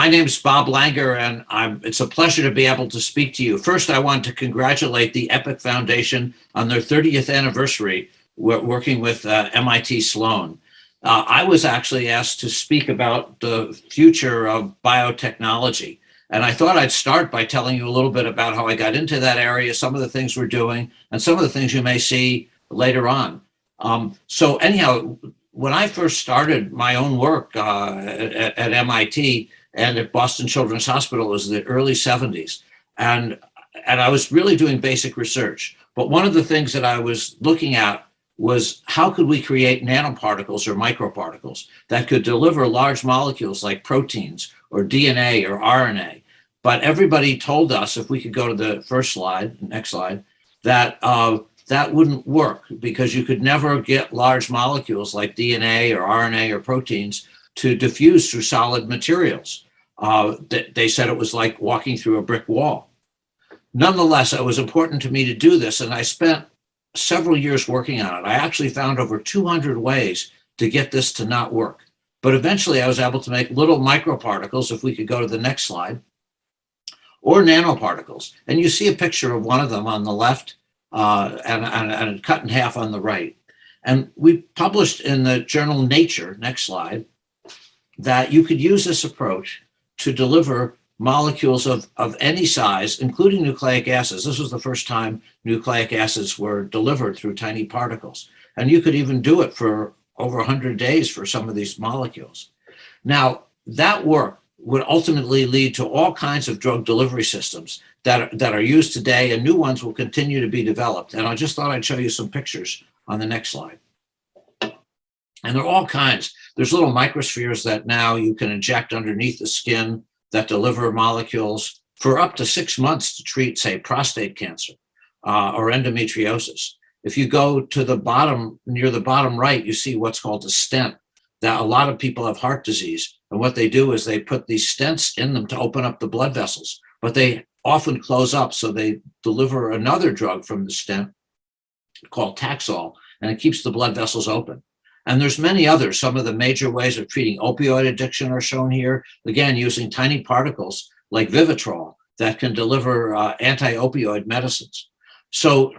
My name is Bob Langer, and it's a pleasure to be able to speak to you. First, I want to congratulate the EPIC Foundation on their 30th anniversary working with MIT Sloan. I was actually asked to speak about the future of biotechnology, and I thought I'd start by telling you a little bit about how I got into that area, some of the things we're doing, and some of the things you may see later on. So anyhow, when I first started my own work at MIT, and at Boston Children's Hospital, it was the early 70s. And I was really doing basic research. But one of the things that I was looking at was how could we create nanoparticles or microparticles that could deliver large molecules like proteins or DNA or RNA. But everybody told us, if we could go to the first slide, next slide, that that wouldn't work because you could never get large molecules like DNA or RNA or proteins to diffuse through solid materials. They said it was like walking through a brick wall. Nonetheless, it was important to me to do this, and I spent several years working on it. I actually found over 200 ways to get this to not work. But eventually I was able to make little microparticles, if we could go to the next slide, or nanoparticles. And you see a picture of one of them on the left and cut in half on the right. And we published in the journal Nature, next slide, that you could use this approach to deliver molecules of any size, including nucleic acids. This was the first time nucleic acids were delivered through tiny particles. And you could even do it for over 100 days for some of these molecules. Now, that work would ultimately lead to all kinds of drug delivery systems that are used today, and new ones will continue to be developed. And I just thought I'd show you some pictures on the next slide. And there are all kinds. There's little microspheres that now you can inject underneath the skin that deliver molecules for up to 6 months to treat, say, prostate cancer or endometriosis. If you go to the bottom, near the bottom right, you see what's called a stent. That a lot of people have heart disease. And what they do is they put these stents in them to open up the blood vessels, but they often close up. So they deliver another drug from the stent called Taxol, and it keeps the blood vessels open. And there's many others. Some of the major ways of treating opioid addiction are shown here, again, using tiny particles like Vivitrol that can deliver anti-opioid medicines. So,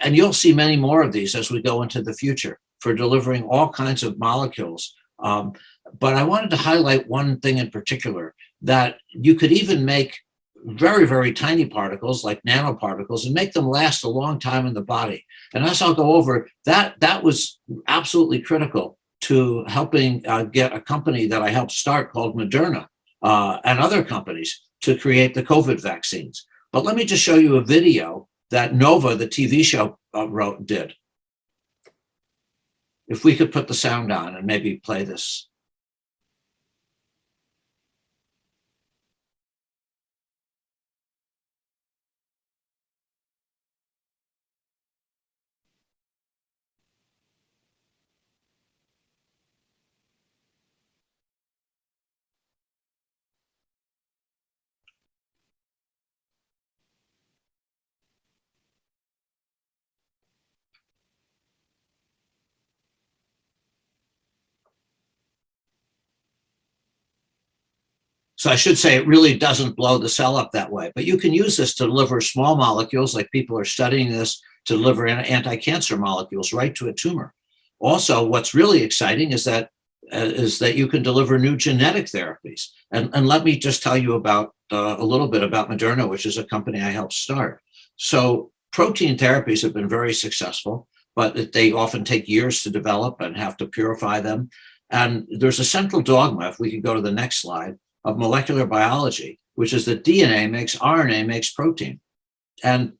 and you'll see many more of these as we go into the future for delivering all kinds of molecules. But I wanted to highlight one thing in particular, that you could even make very, very tiny particles like nanoparticles and make them last a long time in the body. And as I'll go over, that was absolutely critical to helping get a company that I helped start called Moderna and other companies to create the COVID vaccines. But let me just show you a video that Nova, the TV show, did. If we could put the sound on and maybe play this. So I should say it really doesn't blow the cell up that way, but you can use this to deliver small molecules, like people are studying this to deliver anti-cancer molecules right to a tumor. Also, what's really exciting is that you can deliver new genetic therapies. And let me just tell you about a little bit about Moderna, which is a company I helped start. So protein therapies have been very successful, but they often take years to develop and have to purify them. And there's a central dogma, if we could go to the next slide, of molecular biology, which is that DNA makes RNA makes protein. And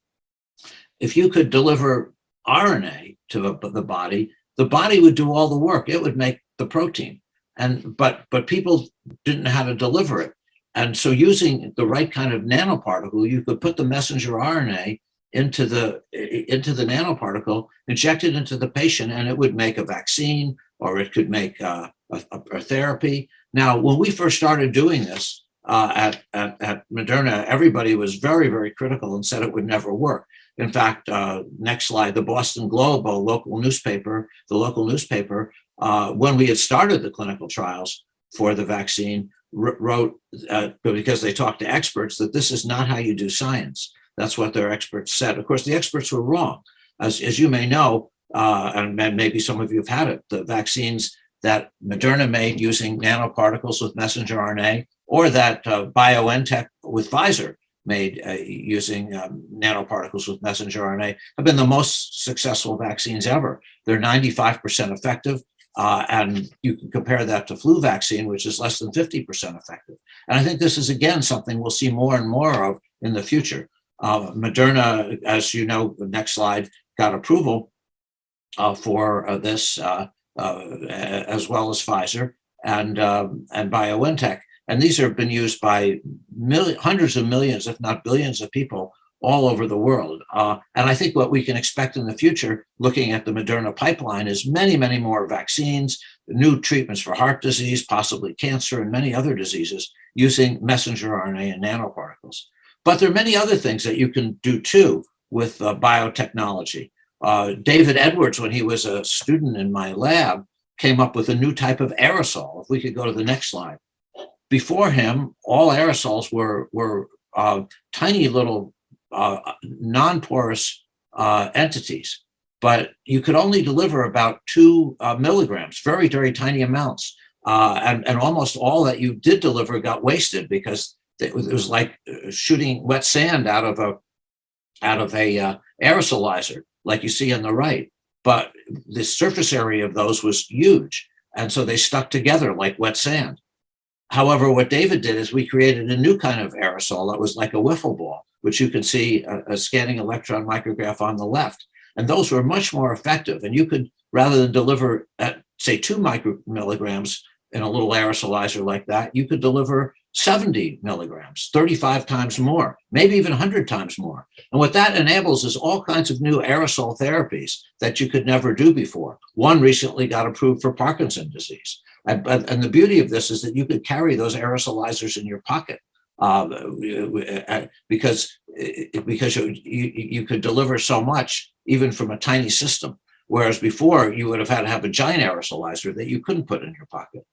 if you could deliver RNA to the body would do all the work. It would make the protein. But people didn't know how to deliver it. And so using the right kind of nanoparticle, you could put the messenger RNA into the nanoparticle, inject it into the patient, and it would make a vaccine, or it could make a therapy. Now, when we first started doing this at Moderna, everybody was very, very critical and said it would never work. In fact, next slide, the Boston Globe, the local newspaper, when we had started the clinical trials for the vaccine, wrote, because they talked to experts, that this is not how you do science. That's what their experts said. Of course, the experts were wrong. As you may know, and maybe some of you have had it, the vaccines that Moderna made using nanoparticles with messenger RNA, or that BioNTech with Pfizer made using nanoparticles with messenger RNA, have been the most successful vaccines ever. They're 95% effective, and you can compare that to flu vaccine, which is less than 50% effective. And I think this is, again, something we'll see more and more of in the future. Moderna, as you know, the next slide, got approval for this, as well as Pfizer and BioNTech. And these have been used by hundreds of millions, if not billions of people all over the world. And I think what we can expect in the future, looking at the Moderna pipeline, is many, many more vaccines, new treatments for heart disease, possibly cancer, and many other diseases using messenger RNA and nanoparticles. But there are many other things that you can do too with biotechnology. David Edwards, when he was a student in my lab, came up with a new type of aerosol. If we could go to the next slide. Before him, all aerosols were tiny little non-porous entities, but you could only deliver about 2 milligrams, very, very tiny amounts. And almost all that you did deliver got wasted because it was like shooting wet sand out of a aerosolizer, like you see on the right. But the surface area of those was huge, and so they stuck together like wet sand. However, what David did is we created a new kind of aerosol that was like a wiffle ball, which you can see a scanning electron micrograph on the left. And those were much more effective. And you could, rather than deliver at, say, 2 micromilligrams in a little aerosolizer like that, you could deliver 70 milligrams, 35 times more, maybe even 100 times more. And what that enables is all kinds of new aerosol therapies that you could never do before. One recently got approved for Parkinson's disease. And the beauty of this is that you could carry those aerosolizers in your pocket because you could deliver so much even from a tiny system. Whereas before you would have had to have a giant aerosolizer that you couldn't put in your pocket.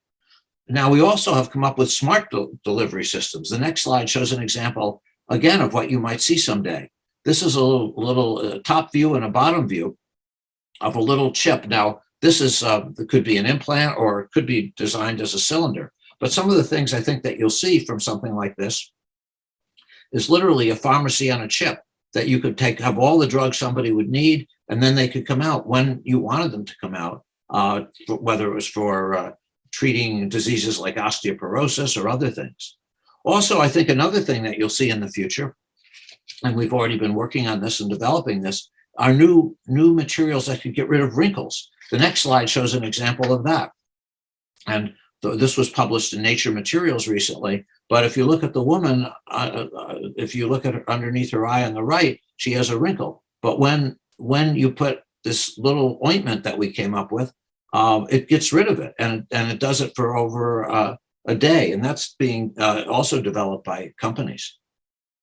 Now, we also have come up with smart delivery systems. The next slide shows an example, again, of what you might see someday. This is a little top view and a bottom view of a little chip. Now, this is could be an implant or it could be designed as a cylinder. But some of the things I think that you'll see from something like this is literally a pharmacy on a chip that you could have all the drugs somebody would need, and then they could come out when you wanted them to come out, whether it was for treating diseases like osteoporosis or other things. Also, I think another thing that you'll see in the future, and we've already been working on this and developing this, are new materials that could get rid of wrinkles. The next slide shows an example of that. And this was published in Nature Materials recently, but if you look at the woman, if you look at her underneath her eye on the right, she has a wrinkle. But when you put this little ointment that we came up with, it gets rid of it, and it does it for over a day, and that's being also developed by companies.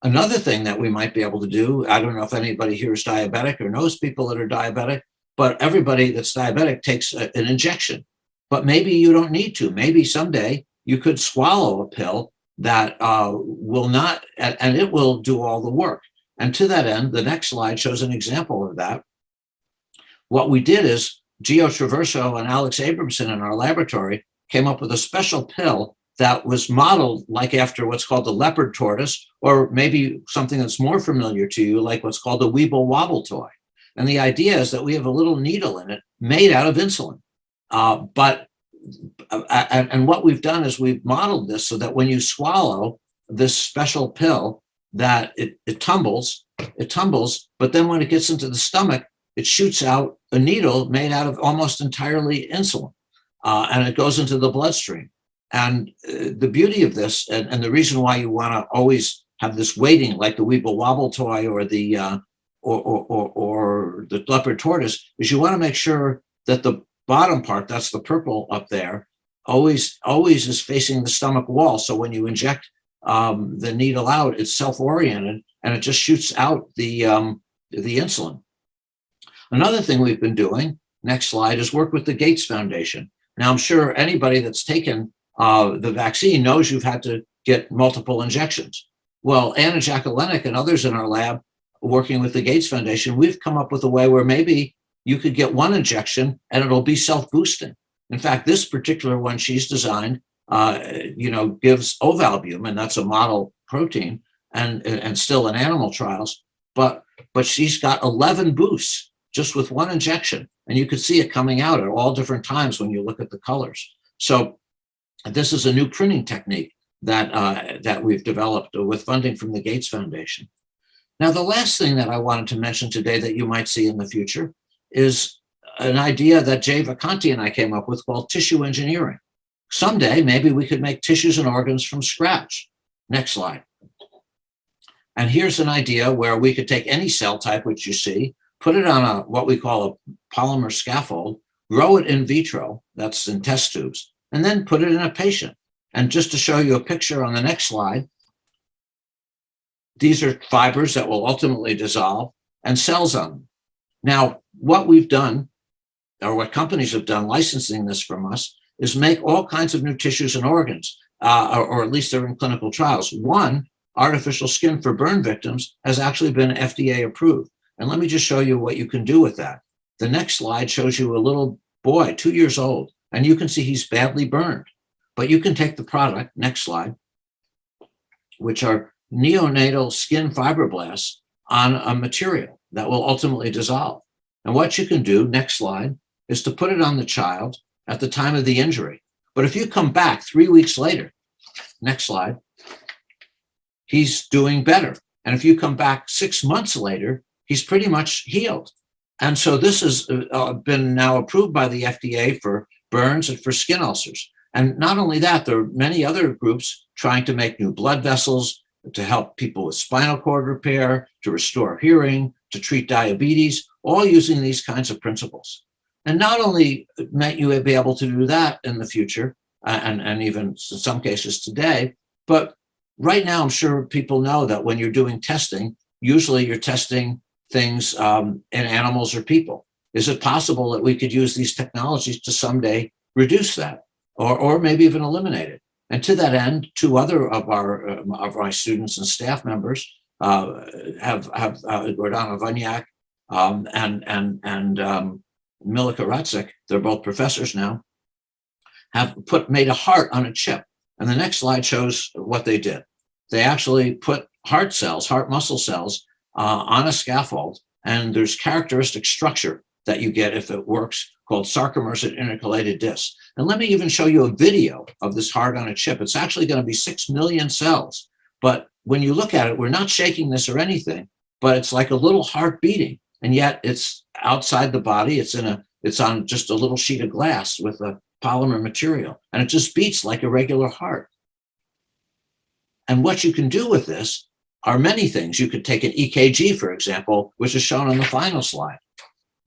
Another thing that we might be able to do, I don't know if anybody here is diabetic or knows people that are diabetic, but everybody that's diabetic takes an injection. But maybe you don't need to. Maybe someday you could swallow a pill that will not, and it will do all the work. And to that end, the next slide shows an example of that. What we did is Gio Traverso and Alex Abramson in our laboratory came up with a special pill that was modeled like after what's called the leopard tortoise, or maybe something that's more familiar to you, like what's called the Weeble Wobble toy. And the idea is that we have a little needle in it made out of insulin. And what we've done is we've modeled this so that when you swallow this special pill, that it tumbles, but then when it gets into the stomach, it shoots out a needle made out of almost entirely insulin, and it goes into the bloodstream. And the beauty of this, and the reason why you want to always have this weighting, like the Weeble Wobble toy or the leopard tortoise, is you want to make sure that the bottom part, that's the purple up there, always is facing the stomach wall. So when you inject the needle out, it's self-oriented and it just shoots out the insulin. Another thing we've been doing, next slide, is work with the Gates Foundation. Now, I'm sure anybody that's taken the vaccine knows you've had to get multiple injections. Well, Anna Jakulenik and others in our lab, working with the Gates Foundation, we've come up with a way where maybe you could get one injection and it'll be self-boosting. In fact, this particular one she's designed, gives ovalbumin, that's a model protein, and still in animal trials, but she's got 11 boosts just with one injection, and you could see it coming out at all different times when you look at the colors. So this is a new printing technique that we've developed with funding from the Gates Foundation. Now, the last thing that I wanted to mention today that you might see in the future is an idea that Jay Vacanti and I came up with called tissue engineering. Someday, maybe we could make tissues and organs from scratch. Next slide. And here's an idea where we could take any cell type, which you see, put it on what we call a polymer scaffold, grow it in vitro, that's in test tubes, and then put it in a patient. And just to show you a picture on the next slide, these are fibers that will ultimately dissolve and cells on them. Now, what we've done, or what companies have done licensing this from us, is make all kinds of new tissues and organs, or at least they're in clinical trials. One, artificial skin for burn victims, has actually been FDA approved. And let me just show you what you can do with that. The next slide shows you a little boy, 2 years old, and you can see he's badly burned. But you can take the product, next slide, which are neonatal skin fibroblasts on a material that will ultimately dissolve. And what you can do, next slide, is to put it on the child at the time of the injury. But if you come back 3 weeks later, next slide, he's doing better. And if you come back 6 months later, he's pretty much healed. And so this has been now approved by the FDA for burns and for skin ulcers. And not only that, there are many other groups trying to make new blood vessels to help people with spinal cord repair, to restore hearing, to treat diabetes, all using these kinds of principles. And not only might you be able to do that in the future, and even in some cases today, but right now I'm sure people know that when you're doing testing, usually you're testing things in animals or people. Is it possible that we could use these technologies to someday reduce that, or maybe even eliminate it? And to that end, two other of our students and staff members have Gordana Vanyak and Milika Ratzik, they're both professors now, have made a heart on a chip. And the next slide shows what they did. They actually put heart muscle cells on a scaffold, and there's characteristic structure that you get if it works called sarcomers and intercalated discs. And let me even show you a video of this heart on a chip. It's actually going to be 6 million cells. But when you look at it, we're not shaking this or anything, but it's like a little heart beating. And yet it's outside the body. It's on just a little sheet of glass with a polymer material. And it just beats like a regular heart. And what you can do with this are many things. You could take an EKG, for example, which is shown on the final slide.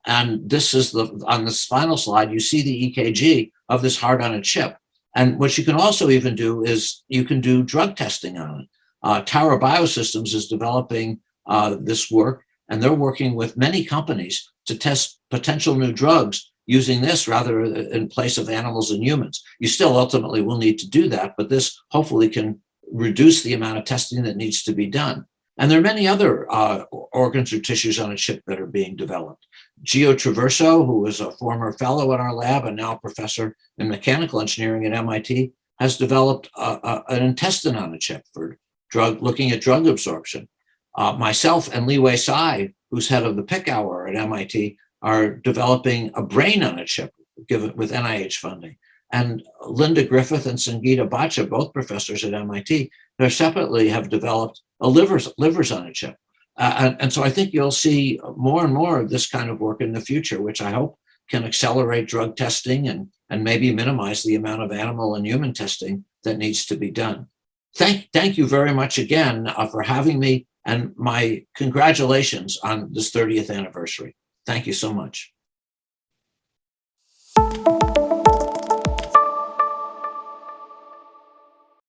And this is on this final slide, you see the EKG of this heart on a chip. And what you can also even do is you can do drug testing on it. Tower Biosystems is developing this work, and they're working with many companies to test potential new drugs using this rather in place of animals and humans. You still ultimately will need to do that, but this hopefully can reduce the amount of testing that needs to be done. And there are many other organs or tissues on a chip that are being developed. Gio Traverso, who was a former fellow in our lab and now a professor in mechanical engineering at MIT, has developed an intestine on a chip for looking at drug absorption. Myself and Li Wei Sai, who's head of the PIC Hour at MIT, are developing a brain on a chip given with NIH funding. And Linda Griffith and Sangeeta Bhatia, both professors at MIT, they separately have developed livers on a chip. And so I think you'll see more and more of this kind of work in the future, which I hope can accelerate drug testing and maybe minimize the amount of animal and human testing that needs to be done. Thank you very much again for having me, and my congratulations on this 30th anniversary. Thank you so much.